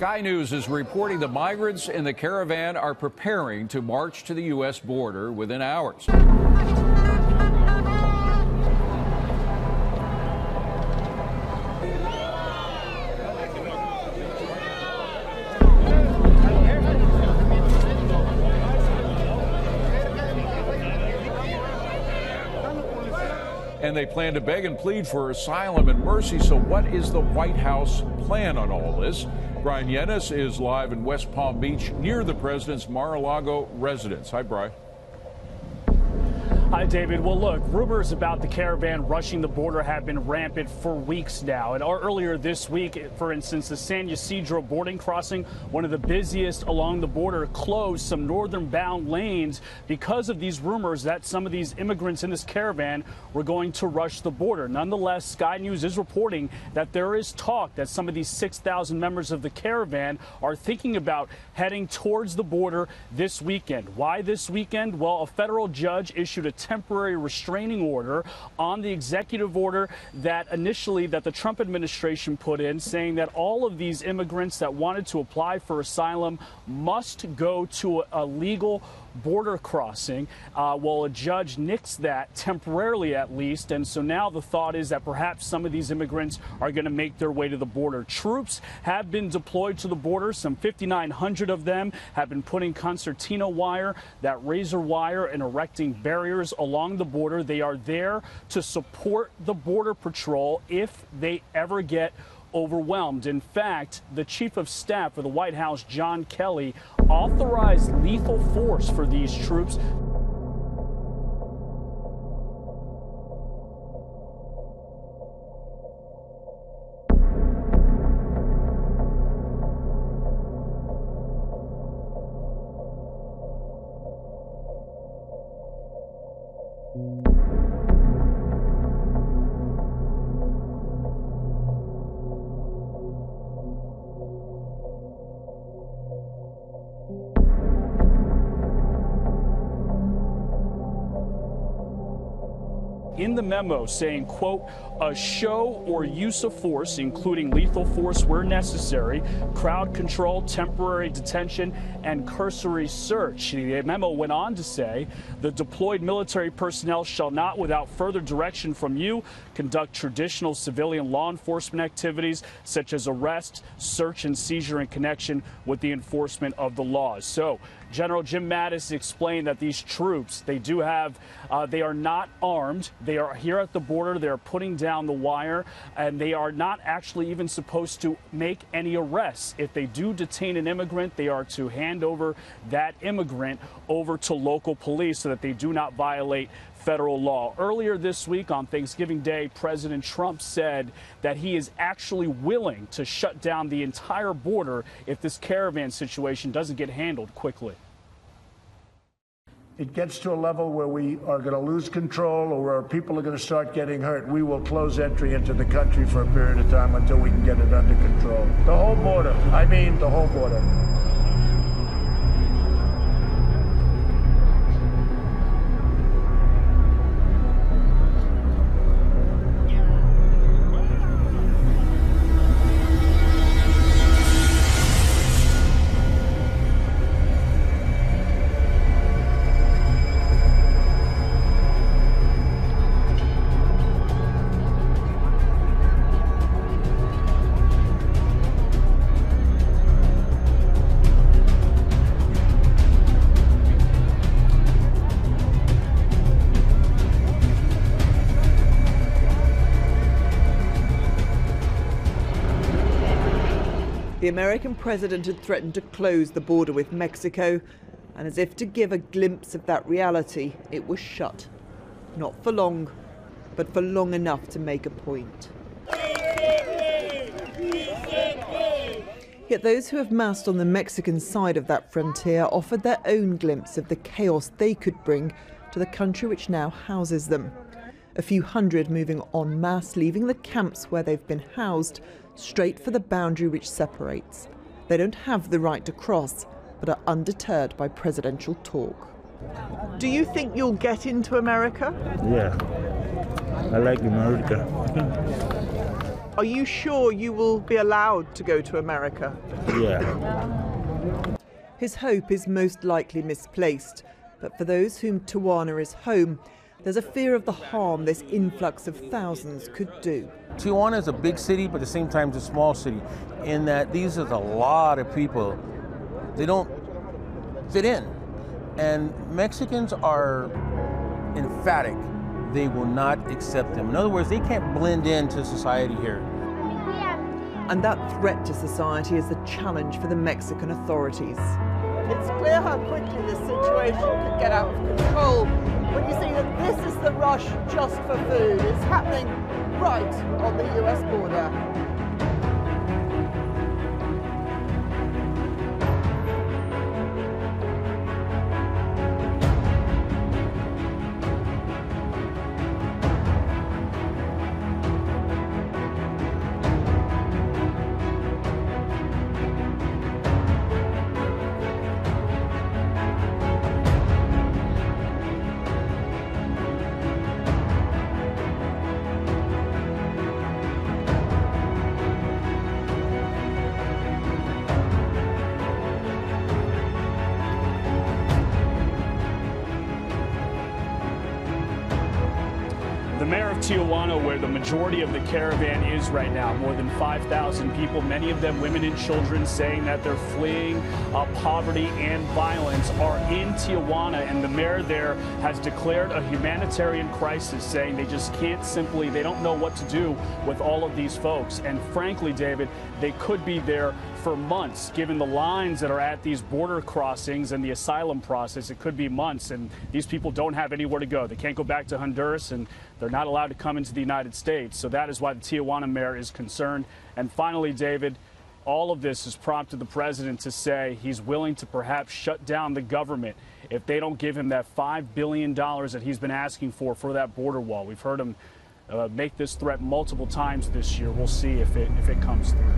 Sky News is reporting the migrants in the caravan are preparing to march to the U.S. border within hours. And they plan to beg and plead for asylum and mercy. So what is the White House plan on all this? Brian Yennis is live in West Palm Beach near the president's Mar-a-Lago residence. Hi, Brian. Hi, David. Well, look, rumors about the caravan rushing the border have been rampant for weeks now. And earlier this week, for instance, the San Ysidro boarding crossing, one of the busiest along the border, closed some northern-bound lanes because of these rumors that some of these immigrants in this caravan were going to rush the border. Nonetheless, Sky News is reporting that there is talk that some of these 6,000 members of the caravan are thinking about heading towards the border this weekend. Why this weekend? Well, a federal judge issued a temporary restraining order on the executive order that the Trump administration put in, saying that all of these immigrants that wanted to apply for asylum must go to a legal border crossing. Well, a judge nixed that temporarily, at least, and so now the thought is that perhaps some of these immigrants are going to make their way to the border. Troops have been deployed to the border. Some 5,900 of them have been putting concertina wire, that razor wire, and erecting barriers along the border. They are there to support the Border Patrol if they ever get overwhelmed. In fact, the Chief of Staff of the White House, John Kelly, authorized lethal force for these troops. In the memo saying, quote, a show or use of force, including lethal force where necessary, crowd control, temporary detention, and cursory search. The memo went on to say the deployed military personnel shall not, without further direction from you, conduct traditional civilian law enforcement activities such as arrest, search, and seizure in connection with the enforcement of the laws. So General Jim Mattis explained that these troops, they are not armed. They are here at the border. They're putting down the wire, and they are not actually even supposed to make any arrests. If they do detain an immigrant, they are to hand over that immigrant over to local police so that they do not violate federal law. Earlier this week on Thanksgiving Day, President Trump said that he is actually willing to shut down the entire border if this caravan situation doesn't get handled quickly. It gets to a level where we are going to lose control or where people are going to start getting hurt, we will close entry into the country for a period of time until we can get it under control. The whole border. I mean, the whole border. The American president had threatened to close the border with Mexico, and as if to give a glimpse of that reality, it was shut. Not for long, but for long enough to make a point. Yet those who have massed on the Mexican side of that frontier offered their own glimpse of the chaos they could bring to the country which now houses them. A few hundred moving en masse, leaving the camps where they've been housed, straight for the boundary which separates. They don't have the right to cross, but are undeterred by presidential talk. Do you think you'll get into America? Yeah, I like America. Are you sure you will be allowed to go to America? Yeah. His hope is most likely misplaced, but for those whom Tijuana is home, there's a fear of the harm this influx of thousands could do. Tijuana is a big city, but at the same time it's a small city, in that these are a lot of people. They don't fit in. And Mexicans are emphatic. They will not accept them. In other words, they can't blend into society here. And that threat to society is the challenge for the Mexican authorities. It's clear how quickly this situation could get out of control when you see that this is the rush just for food. It's happening right on the US border. The mayor of Tijuana, where the majority of the caravan is right now, more than 5,000 people, many of them women and children, saying that they're fleeing poverty and violence, are in Tijuana. And the mayor there has declared a humanitarian crisis, saying they just can't simply, they don't know what to do with all of these folks. And frankly, David, they could be there for months, given the lines that are at these border crossings and the asylum process. It could be months, and these people don't have anywhere to go. They can't go back to Honduras, and they're not allowed to come into the United States. So that is why the Tijuana mayor is concerned. And finally, David, all of this has prompted the president to say he's willing to perhaps shut down the government if they don't give him that $5 billion that he's been asking for that border wall. We've heard him make this threat multiple times this year. We'll see if it comes through.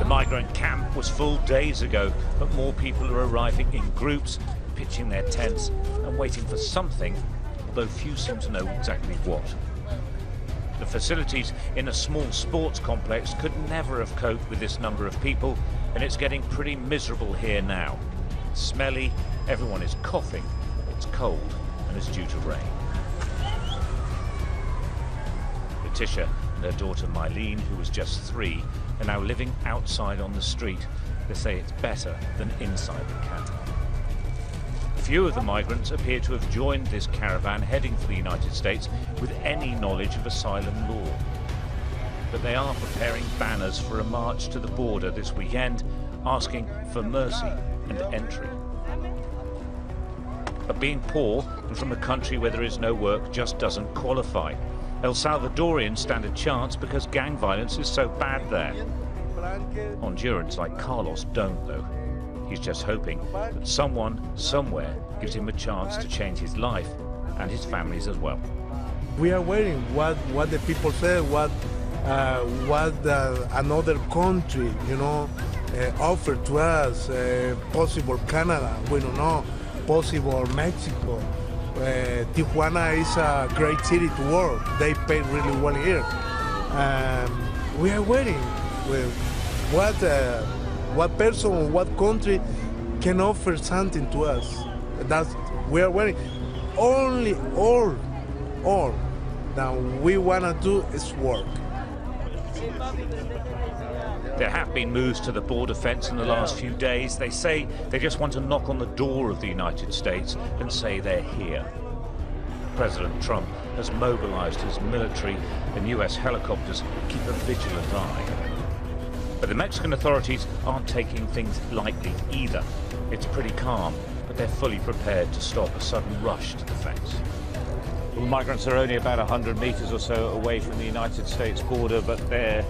Migrant camp was full days ago, but more people are arriving in groups, pitching their tents and waiting for something, although few seem to know exactly what. The facilities in a small sports complex could never have coped with this number of people, and it's getting pretty miserable here now. It's smelly, everyone is coughing, it's cold, and it's due to rain. Letitia and her daughter Mylene, who was just 3, are now living outside on the street. They say it's better than inside the camp. Few of the migrants appear to have joined this caravan heading for the United States with any knowledge of asylum law. But they are preparing banners for a march to the border this weekend, asking for mercy and entry. But being poor and from a country where there is no work just doesn't qualify. El Salvadorians stand a chance because gang violence is so bad there. Hondurans like Carlos don't, though. He's just hoping that someone, somewhere, gives him a chance to change his life and his family's as well. We are waiting what the people say, what another country, offer to us, possible Canada, we don't know, possible Mexico. Tijuana is a great city to work. They pay really well here. We are waiting. What person, what country can offer something to us? We are waiting. All that we want to do is work. There have been moves to the border fence in the last few days. They say they just want to knock on the door of the United States and say they're here. President Trump has mobilized his military and US helicopters to keep a vigilant eye. But the Mexican authorities aren't taking things lightly either. It's pretty calm, but they're fully prepared to stop a sudden rush to the fence. Well, the migrants are only about 100 meters or so away from the United States border, but they're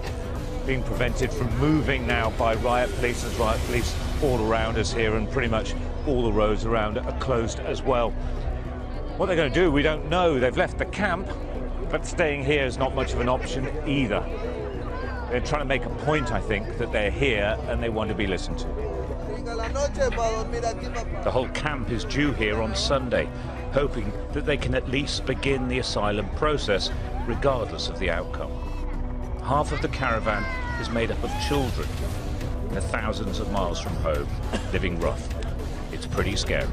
being prevented from moving now by riot police. There's riot police all around us here, and pretty much all the roads around are closed as well. What they're going to do, we don't know. They've left the camp, but staying here is not much of an option either. They're trying to make a point, I think, that they're here and they want to be listened to. The whole camp is due here on Sunday, hoping that they can at least begin the asylum process, regardless of the outcome. Half of the caravan is made up of children. They're thousands of miles from home, living rough. It's pretty scary.